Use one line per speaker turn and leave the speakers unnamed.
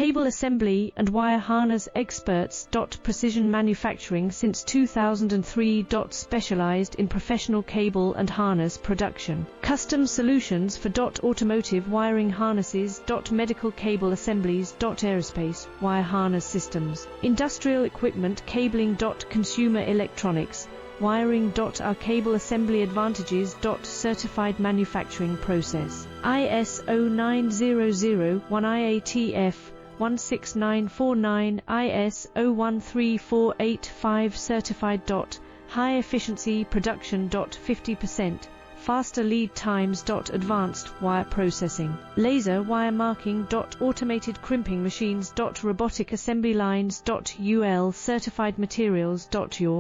Cable assembly and wire harness experts. Precision manufacturing since 2003. Specialized in professional cable and harness production. Custom solutions for automotive wiring harnesses. Medical cable assemblies. Aerospace wire harness systems. Industrial equipment cabling. Consumer electronics wiring. Our cable assembly advantages. Certified manufacturing process. ISO 9001 IATF 16949 ISO 13485 certified. High efficiency production. 50% faster lead times. Advanced wire processing, laser wire marking. Automated crimping machines. Robotic assembly lines. UL certified materials. Your